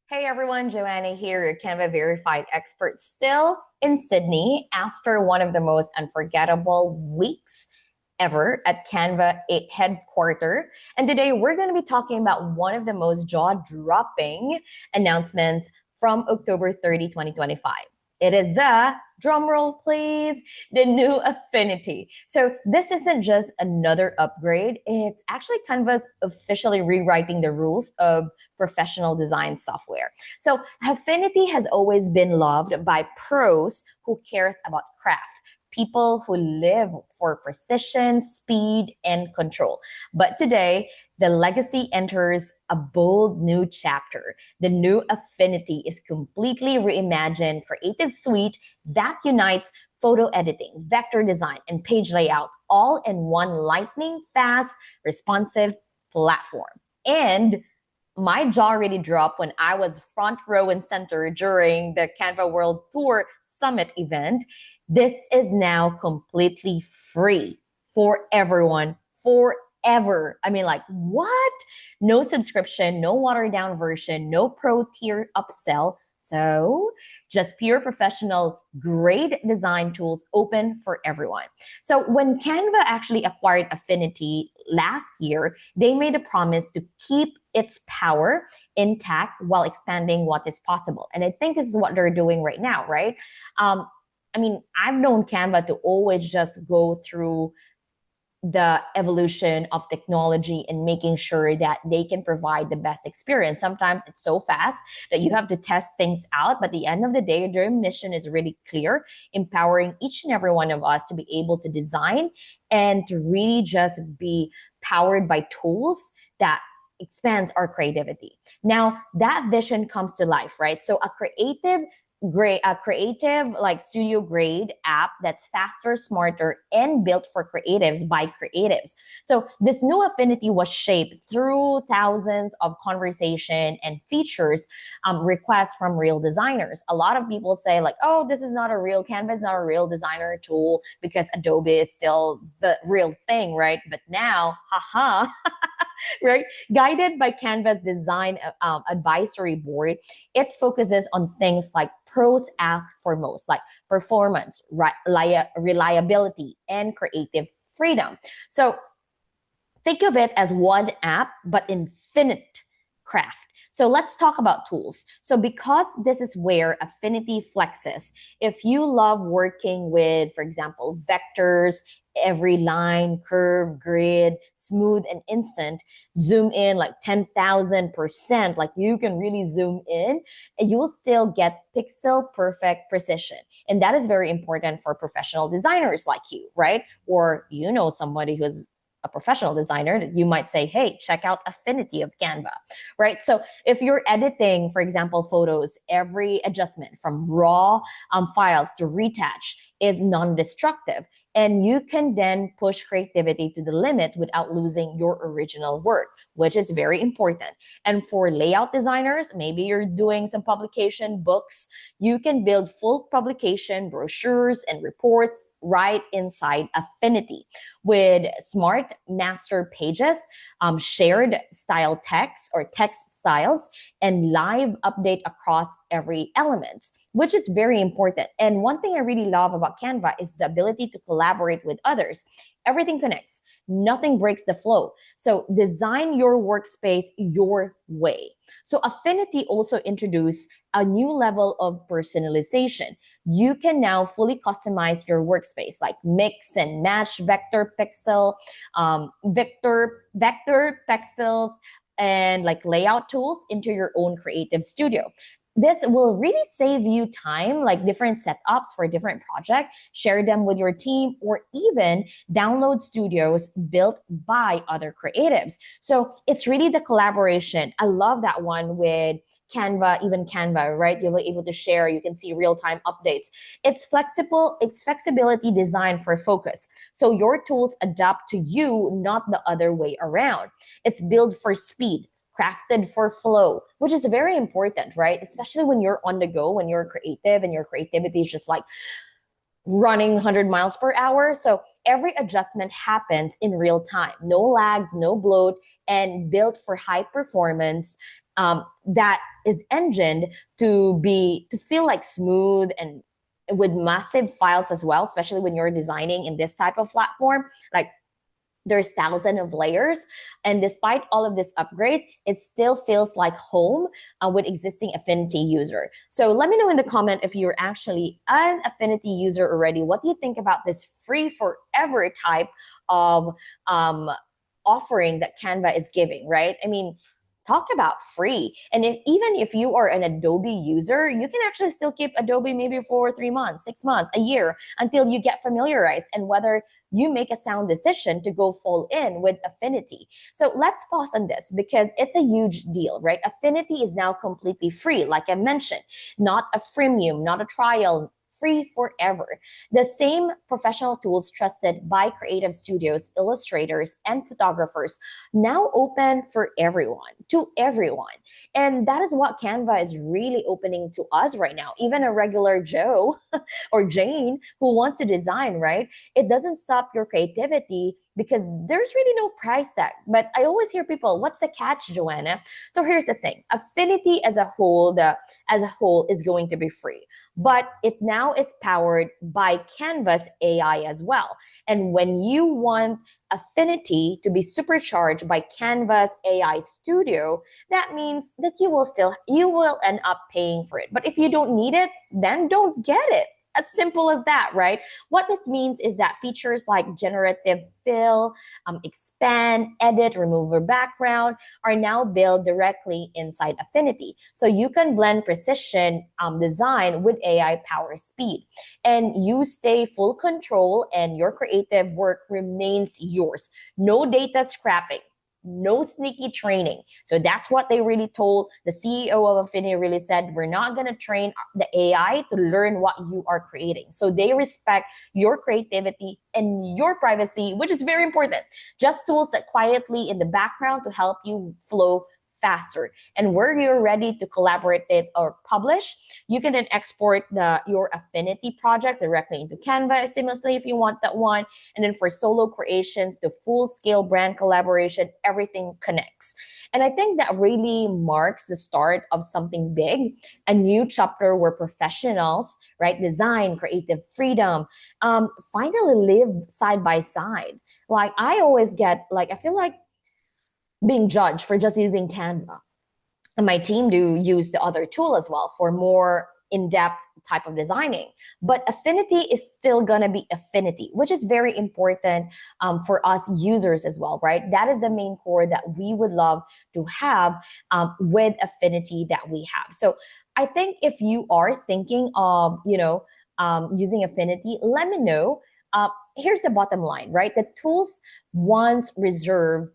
Hey everyone, Joanna here, your Canva verified expert, still in Sydney after one of the most unforgettable weeks ever at Canva headquarters. And today we're going to be talking about one of the most jaw-dropping announcements from October 30, 2025. It is the, drumroll please, the new Affinity. So this isn't just another upgrade. It's actually Canva's officially rewriting the rules of professional design software. So Affinity has always been loved by pros who cares about craft, people who live for precision, speed, and control. But today, the legacy enters a bold new chapter. The new Affinity is completely reimagined creative suite that unites photo editing, vector design, and page layout all in one lightning fast, responsive platform. And my jaw really dropped when I was front row and center during the Canva World Tour Summit event. This is now completely free for everyone forever. I mean, like, what? No subscription, no watered down version, no pro tier upsell. So just pure professional grade design tools open for everyone. So when Canva actually acquired Affinity last year, they made a promise to keep its power intact while expanding what is possible. And I think this is what they're doing right now, right? I've known Canva to always just go through the evolution of technology and making sure that they can provide the best experience. Sometimes it's so fast that you have to test things out, but at the end of the day, their mission is really clear, empowering each and every one of us to be able to design and to really just be powered by tools that expands our creativity. Now, that vision comes to life, right? So a creative like studio grade app that's faster, smarter, and built for creatives by creatives. So this new Affinity was shaped through thousands of conversation and features, requests from real designers. A lot of people say like, oh, this is not a real Canva, is not a real designer tool because Adobe is still the real thing, right? But now, haha, right? Guided by Canva's design advisory board, it focuses on things like pros ask for most, like performance, reliability, and creative freedom. So think of it as one app, but infinite craft. So let's talk about tools. So because this is where Affinity flexes, if you love working with, for example, vectors, every line, curve, grid, smooth and instant, zoom in like 10,000%, like you can really zoom in and you will still get pixel perfect precision. And that is very important for professional designers like you, right? Or somebody who's a professional designer that you might say, hey, check out Affinity of Canva, right? So if you're editing, for example, photos, every adjustment from raw files to retouch is non-destructive. And you can then push creativity to the limit without losing your original work, which is very important. And for layout designers, maybe you're doing some publication books, you can build full publication brochures and reports right inside Affinity with smart master pages, shared style text or text styles, and live update across every element, which is very important. And one thing I really love about Canva is the ability to collaborate with others. Everything connects, nothing breaks the flow. So design your workspace your way. So Affinity also introduced a new level of personalization. You can now fully customize your workspace, like mix and match vector pixels, and like layout tools into your own creative studio. This will really save you time, like different setups for different projects, share them with your team, or even download studios built by other creatives. So it's really the collaboration. I love that one with Canva, even Canva, right? You'll be able to share, you can see real-time updates. It's flexible, it's flexibility designed for focus. So your tools adapt to you, not the other way around. It's built for speed, crafted for flow, which is very important, right? Especially when you're on the go, when you're creative and your creativity is just like running 100 miles per hour. So every adjustment happens in real time, no lags, no bloat, and built for high performance that is engined to feel like smooth and with massive files as well, especially when you're designing in this type of platform. Like there's thousands of layers, and despite all of this upgrade, it still feels like home with existing affinity user. So let me know in the comment if you're actually an affinity user already. What do you think about this free forever type of um, offering that Canva is giving, right? I mean, talk about free. And even if you are an Adobe user, you can actually still keep Adobe maybe for 3 months, 6 months, a year, until you get familiarized and whether you make a sound decision to go full in with Affinity. So let's pause on this because it's a huge deal, right? Affinity is now completely free, like I mentioned, not a freemium, not a trial, free forever. The same professional tools trusted by creative studios, illustrators, and photographers now open for everyone, to everyone. And that is what Canva is really opening to us right now. Even a regular Joe or Jane who wants to design, right? It doesn't stop your creativity because there's really no price tag. But I always hear people, what's the catch, Joanna? So here's the thing. Affinity as a whole is going to be free, but it now is powered by Canva's AI as well. And when you want Affinity to be supercharged by Canva's AI Studio, that means that you will end up paying for it. But if you don't need it, then don't get it. As simple as that, right? What that means is that features like generative fill, expand, edit, remove a background are now built directly inside Affinity. So you can blend precision design with AI power speed. And you stay full control and your creative work remains yours. No data scrapping, no sneaky training. So that's what they really told the CEO of Affinity, really said, we're not going to train the AI to learn what you are creating. So they respect your creativity and your privacy, which is very important. Just tools that quietly in the background to help you flow faster. And where you're ready to collaborate it or publish, you can then export your Affinity projects directly into Canva seamlessly if you want that one. And then for solo creations, the full scale brand collaboration, everything connects. And I think that really marks the start of something big, a new chapter where professionals, right, design, creative freedom, finally live side by side. Like I always get, like, I feel like being judged for just using Canva. And my team do use the other tool as well for more in-depth type of designing. But Affinity is still gonna be Affinity, which is very important for us users as well, right? That is the main core that we would love to have with Affinity that we have. So I think if you are thinking of, using Affinity, let me know. Here's the bottom line, right? The tools once reserved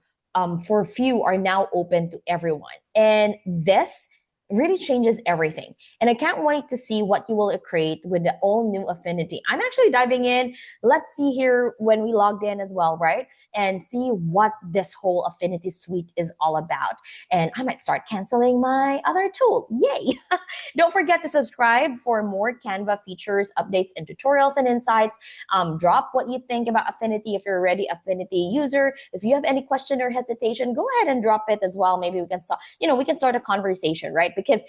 for few are now open to everyone. And this really changes everything. And I can't wait to see what you will create with the all new Affinity. I'm actually diving in. Let's see here when we logged in as well, right? And see what this whole Affinity suite is all about. And I might start canceling my other tool. Yay! Don't forget to subscribe for more Canva features, updates, and tutorials and insights. Drop what you think about Affinity if you're already Affinity user. If you have any question or hesitation, go ahead and drop it as well. Maybe we can start, we can start a conversation, right? Because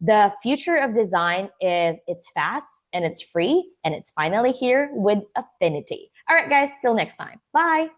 the future of design is it's fast and it's free and it's finally here with Affinity. All right, guys, till next time. Bye.